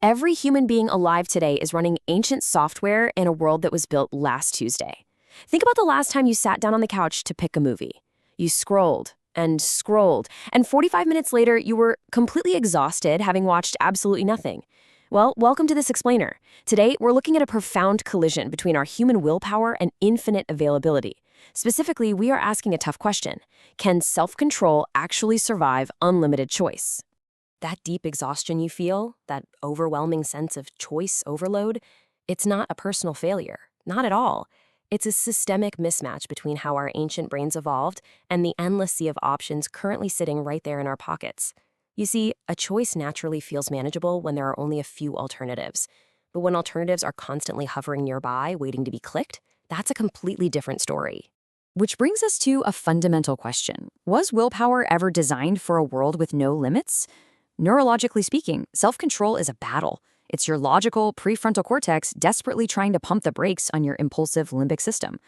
Every human being alive today is running ancient software in a world that was built last Tuesday. Think about the last time you sat down on the couch to pick a movie. You scrolled, and 45 minutes later, you were completely exhausted, having watched absolutely nothing. Well, welcome to this explainer. Today, we're looking at a profound collision between our human willpower and infinite availability. Specifically, we are asking a tough question. Can self-control actually survive unlimited choice? That deep exhaustion you feel, that overwhelming sense of choice overload, it's not a personal failure. Not at all. It's a systemic mismatch between how our ancient brains evolved and the endless sea of options currently sitting right there in our pockets. You see, a choice naturally feels manageable when there are only a few alternatives. But when alternatives are constantly hovering nearby, waiting to be clicked, that's a completely different story. Which brings us to a fundamental question. Was willpower ever designed for a world with no limits? Neurologically speaking, self-control is a battle. It's your logical prefrontal cortex desperately trying to pump the brakes on your impulsive limbic system.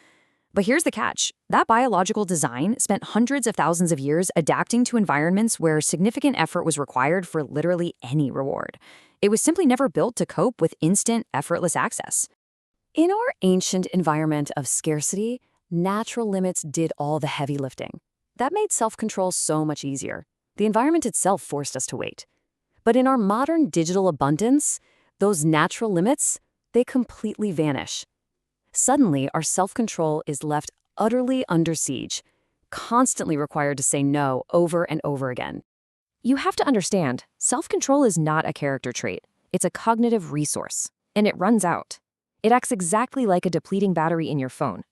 But here's the catch. That biological design spent hundreds of thousands of years adapting to environments where significant effort was required for literally any reward. It was simply never built to cope with instant, effortless access. In our ancient environment of scarcity, natural limits did all the heavy lifting. That made self-control so much easier. The environment itself forced us to wait. But in our modern digital abundance, those natural limits, they completely vanish. Suddenly, our self-control is left utterly under siege, constantly required to say no over and over again. You have to understand, self-control is not a character trait. It's a cognitive resource, and it runs out. It acts exactly like a depleting battery in your phone.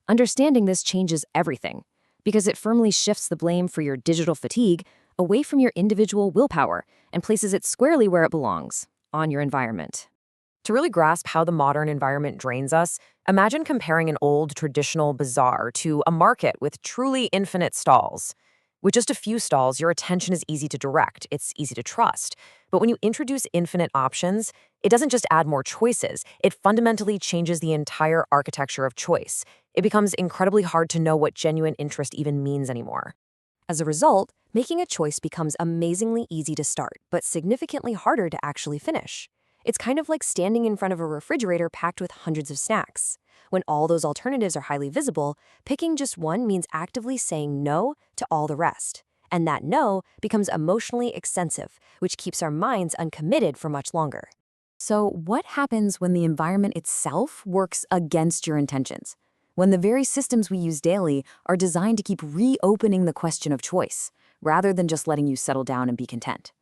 Understanding this changes everything, because it firmly shifts the blame for your digital fatigue away from your individual willpower and places it squarely where it belongs, on your environment. To really grasp how the modern environment drains us, imagine comparing an old traditional bazaar to a market with truly infinite stalls. With just a few stalls, your attention is easy to direct, it's easy to trust. But when you introduce infinite options, it doesn't just add more choices, it fundamentally changes the entire architecture of choice. It becomes incredibly hard to know what genuine interest even means anymore. As a result, making a choice becomes amazingly easy to start, but significantly harder to actually finish. It's kind of like standing in front of a refrigerator packed with hundreds of snacks. When all those alternatives are highly visible, picking just one means actively saying no to all the rest. And that no becomes emotionally extensive, which keeps our minds uncommitted for much longer. So what happens when the environment itself works against your intentions? When the very systems we use daily are designed to keep reopening the question of choice, rather than just letting you settle down and be content?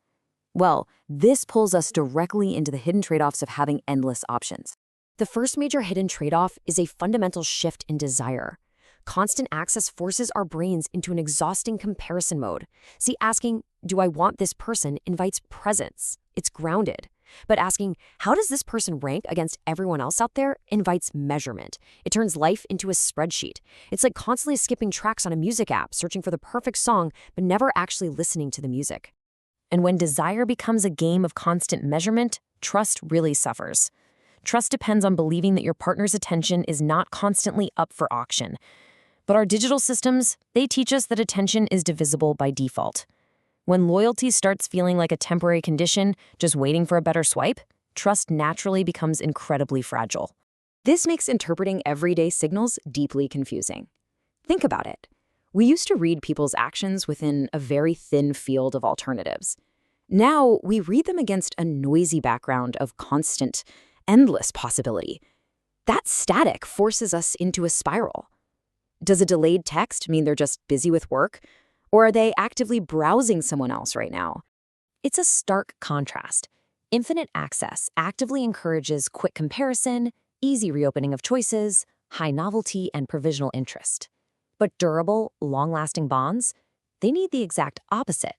Well, this pulls us directly into the hidden trade-offs of having endless options. The first major hidden trade-off is a fundamental shift in desire. Constant access forces our brains into an exhausting comparison mode. See, asking, "Do I want this person?" invites presence. It's grounded. But asking, "How does this person rank against everyone else out there?" invites measurement. It turns life into a spreadsheet. It's like constantly skipping tracks on a music app, searching for the perfect song, but never actually listening to the music. And when desire becomes a game of constant measurement, trust really suffers. Trust depends on believing that your partner's attention is not constantly up for auction. But our digital systems, they teach us that attention is divisible by default. When loyalty starts feeling like a temporary condition, just waiting for a better swipe, trust naturally becomes incredibly fragile. This makes interpreting everyday signals deeply confusing. Think about it. We used to read people's actions within a very thin field of alternatives. Now, we read them against a noisy background of constant, endless possibility. That static forces us into a spiral. Does a delayed text mean they're just busy with work? Or are they actively browsing someone else right now? It's a stark contrast. Infinite access actively encourages quick comparison, easy reopening of choices, high novelty, and provisional interest. But durable, long-lasting bonds, they need the exact opposite.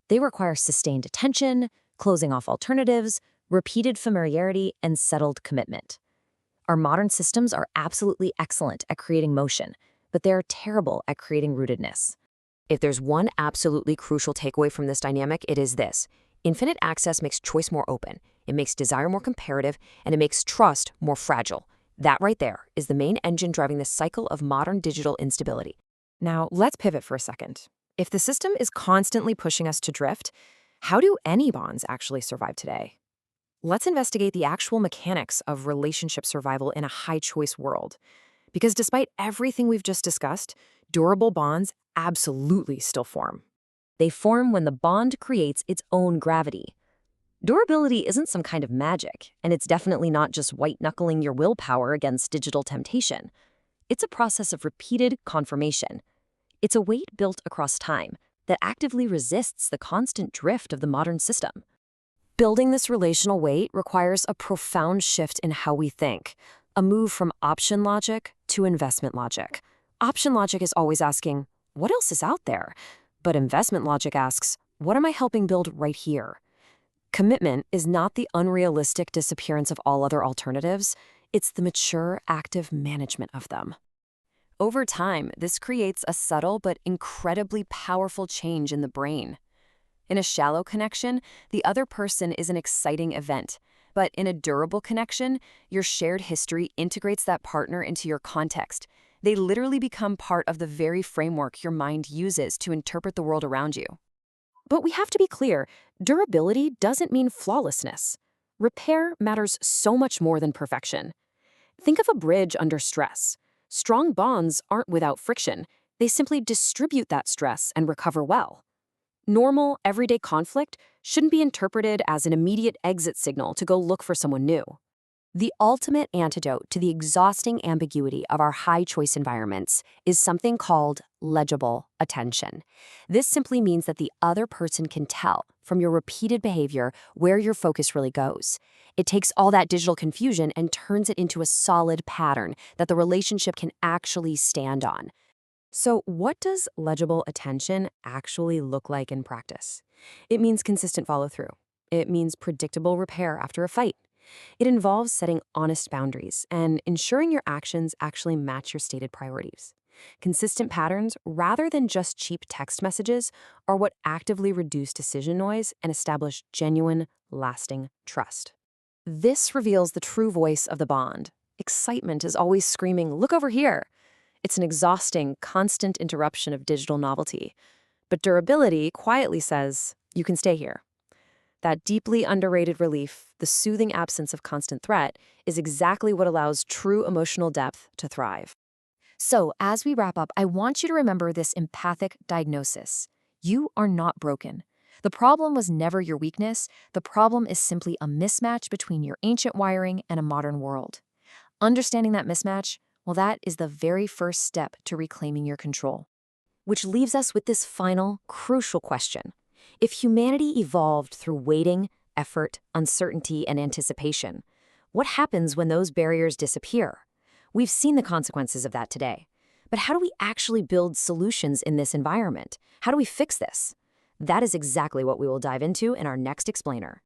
They require sustained attention, closing off alternatives, repeated familiarity, and settled commitment. Our modern systems are absolutely excellent at creating motion, but they're terrible at creating rootedness. If there's one absolutely crucial takeaway from this dynamic, it is this. Infinite access makes choice more open, it makes desire more comparative, and it makes trust more fragile. That right there is the main engine driving the cycle of modern digital instability. Now, let's pivot for a second. If the system is constantly pushing us to drift, how do any bonds actually survive today? Let's investigate the actual mechanics of relationship survival in a high-choice world. Because despite everything we've just discussed, durable bonds absolutely still form. They form when the bond creates its own gravity. Durability isn't some kind of magic, and it's definitely not just white-knuckling your willpower against digital temptation. It's a process of repeated confirmation. It's a weight built across time that actively resists the constant drift of the modern system. Building this relational weight requires a profound shift in how we think, a move from option logic to investment logic. Option logic is always asking, what else is out there? But investment logic asks, what am I helping build right here? Commitment is not the unrealistic disappearance of all other alternatives. It's the mature, active management of them. Over time, this creates a subtle but incredibly powerful change in the brain. In a shallow connection, the other person is an exciting event. But in a durable connection, your shared history integrates that partner into your context. They literally become part of the very framework your mind uses to interpret the world around you. But we have to be clear, durability doesn't mean flawlessness. Repair matters so much more than perfection. Think of a bridge under stress. Strong bonds aren't without friction. They simply distribute that stress and recover well. Normal, everyday conflict shouldn't be interpreted as an immediate exit signal to go look for someone new. The ultimate antidote to the exhausting ambiguity of our high-choice environments is something called legible attention. This simply means that the other person can tell from your repeated behavior where your focus really goes. It takes all that digital confusion and turns it into a solid pattern that the relationship can actually stand on. So what does legible attention actually look like in practice? It means consistent follow-through. It means predictable repair after a fight. It involves setting honest boundaries and ensuring your actions actually match your stated priorities. Consistent patterns, rather than just cheap text messages, are what actively reduce decision noise and establish genuine, lasting trust. This reveals the true voice of the bond. Excitement is always screaming, "Look over here!" It's an exhausting, constant interruption of digital novelty. But durability quietly says, "You can stay here." That deeply underrated relief, the soothing absence of constant threat, is exactly what allows true emotional depth to thrive. So, as we wrap up, I want you to remember this empathic diagnosis. You are not broken. The problem was never your weakness. The problem is simply a mismatch between your ancient wiring and a modern world. Understanding that mismatch, well, that is the very first step to reclaiming your control. Which leaves us with this final, crucial question. If humanity evolved through waiting, effort, uncertainty, and anticipation, what happens when those barriers disappear? We've seen the consequences of that today. But how do we actually build solutions in this environment? How do we fix this? That is exactly what we will dive into in our next explainer.